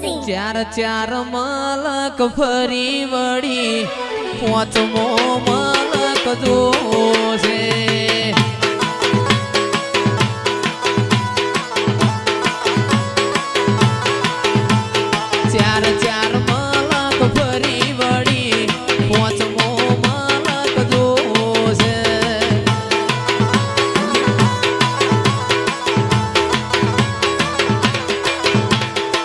ચાર ચાર મલક ફરી વળી પાંચમો મલક જોશે ચાર ચાર મલક ફરી વળી પાંચમો મલક જોશે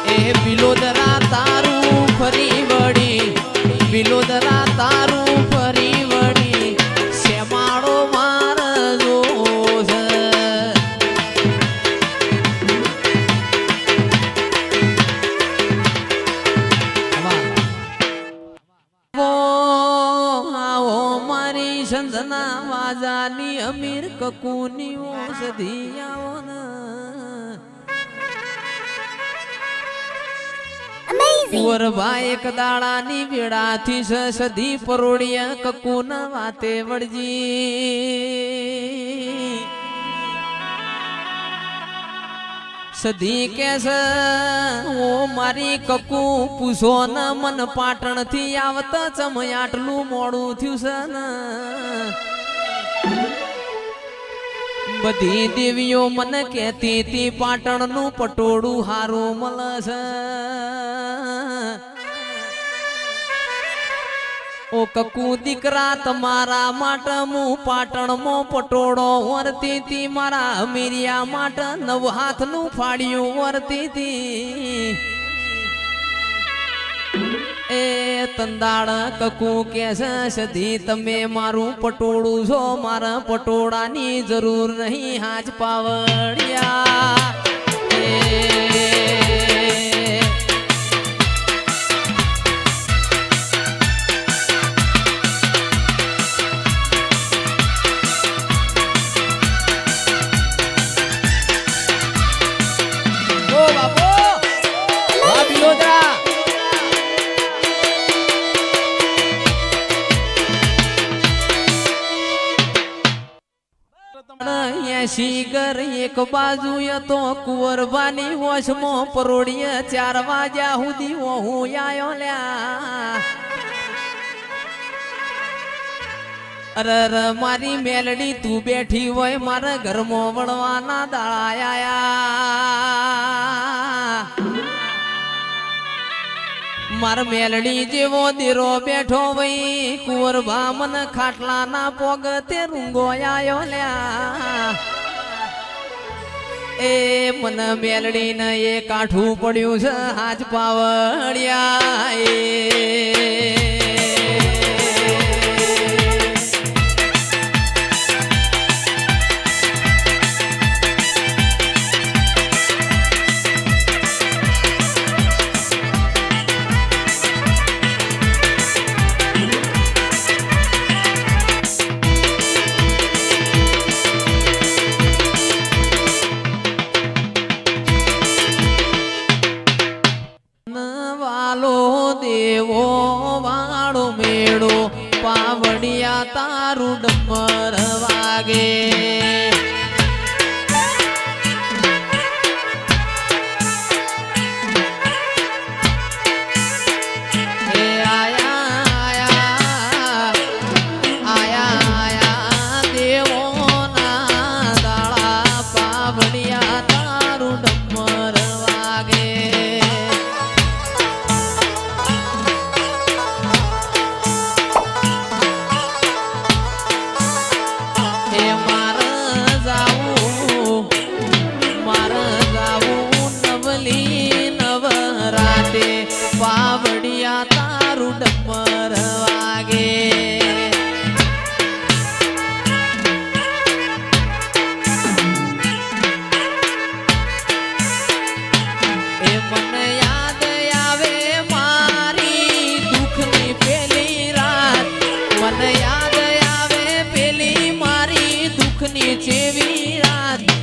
એ બિલોદરા તારું ફરી વળી બિલોદરા તારું ફરી વળી શેમાળો માર જોશે આવો મારી સંધના વાજાની અમીર કકુની ઓષધી આવો ને કુંવરભાઈ એક દાડાની વેળાથી સદી પરોડિયા કકુના વાતે વળજી સદી કે ઓ મારી કકુ પૂછો ન મન પાટણ થી આવતા ચમ આટલું મોડું થયું છે ને બધી દેવીઓ મને કહેતી હતી પાટણ નું પટોળું હારું મળે છે ઓ કકુ દીકરા તમારા માટે હું પાટણમાં પટોળો વરતી હતી મારા અમીરિયા માટે નવ હાથનું ફાડ્યું વરતી હતી એ તંદાળ કકુ કે છે સધી તમે મારું પટોળું છો મારા પટોળાની જરૂર નહીં હાજ પાવડિયા શીગર એક બાજુ તો કુંવરબાની વશમો પરોડીએ 4 વાગ્યા સુધી હું આયો લ્યા અરર મારી મેલડી તું બેઠી હોય મારા ઘરમાં વળવાના દાળા આયા મારા મેલડી જેવો દેરો બેઠો વઈ કુંવરબા મને ખાટલાના પોગતે રૂંગો આયો લ્યા એ મને મેલડી ને એ કાઠું પડ્યું છે હાજ પાવડિયા દેવો વાળો મેળો પાવડિયા તારું ડમર વાગે પાવડિયા તારું ડમર વાગે એ મને યાદ આવે મારી દુઃખની પેલી રાત મને યાદ આવે પેલી મારી દુઃખની જેવી રાત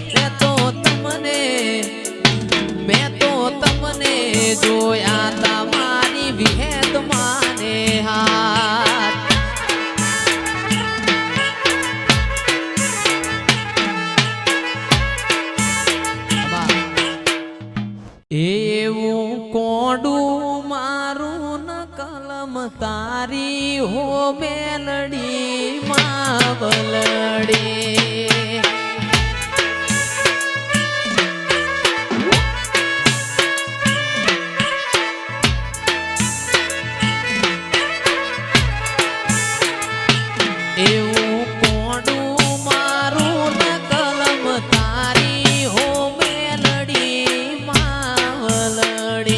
મેં તો તમને જોયા તમારી વિહેદ માને હાથ એવું કોડું મારું ન કલમ તારી હો મેલડી માવલડી એવું કોડું મારું ન કલમ તારી હો મેલડી માવલડી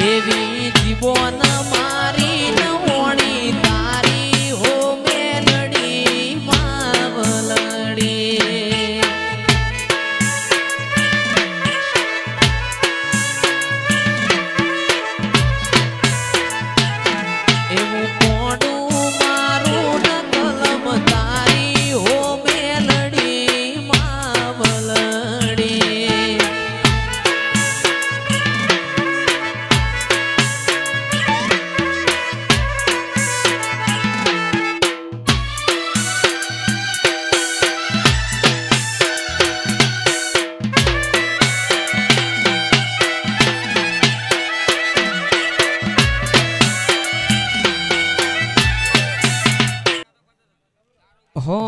એવી જીવન મારી ન હોણી તારી હો મેલડી માવલડી એવું કોડું મારું ન કલમ તારી હો મેલડી માવલડી હો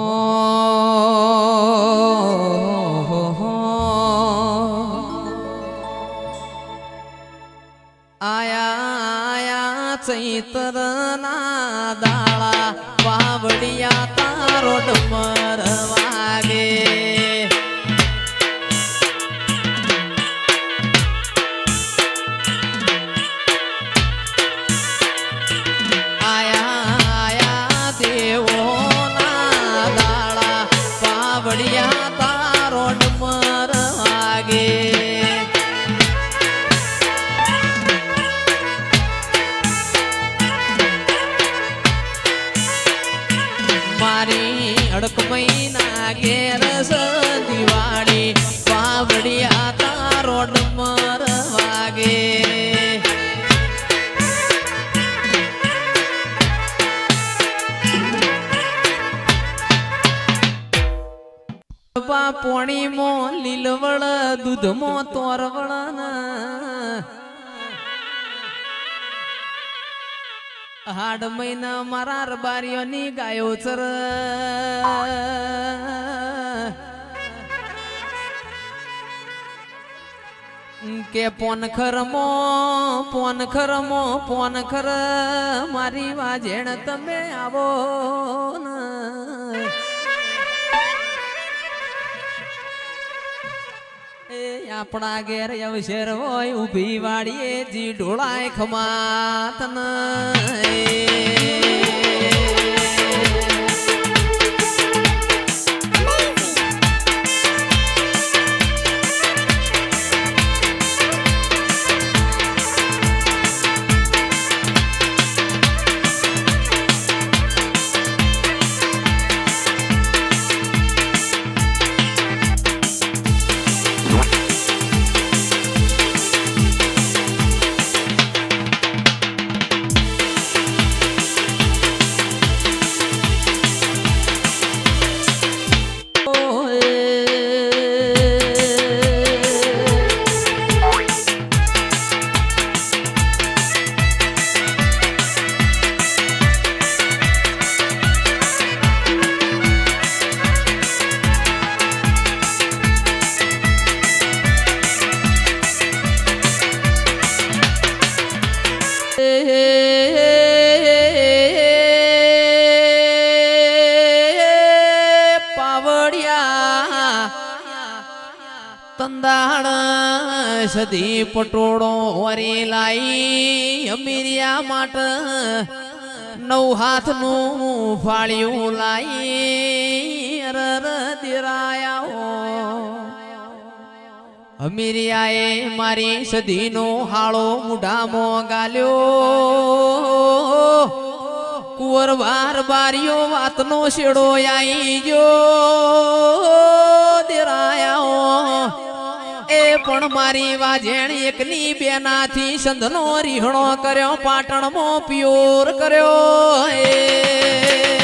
આયા ચૈતરના દાળા પાવડિયા તારો ડમર વાગે આયા દેવોના દાળા પાવડિયા તારો ડમર વાગે મારી અડક મહિના ઘેર દિવાળી પાવડિયા તારો ડમર વાગે પોણીમો લીલવળ દૂધમો તોરવળ હાડ મહિના મારા રબારીઓની ગાયો ચર કે પોન ખર મારી વાજેણ તમે આવો ને એ આપણા ઘેર અવસર હોય ઊભી વાડીએ જી ઢોળાય ખમાત તંદાણ સદી પટોળો વરી લાઈ અમીરિયા માટ નવ હાથનું ફાળ્યું લાઈ અરર દિરાયા અમીરિયાએ મારી સદીનો હાળો મુઢામાં ગાલ્યો કુંવર વાર બારીઓ વાતનો શેડો આઈ ગયો દિરાયા એ પણ મારી વાજેણ એકની બેનાથી સંધનો રીહણો કર્યો પાટણમાં પ્યોર કર્યો એ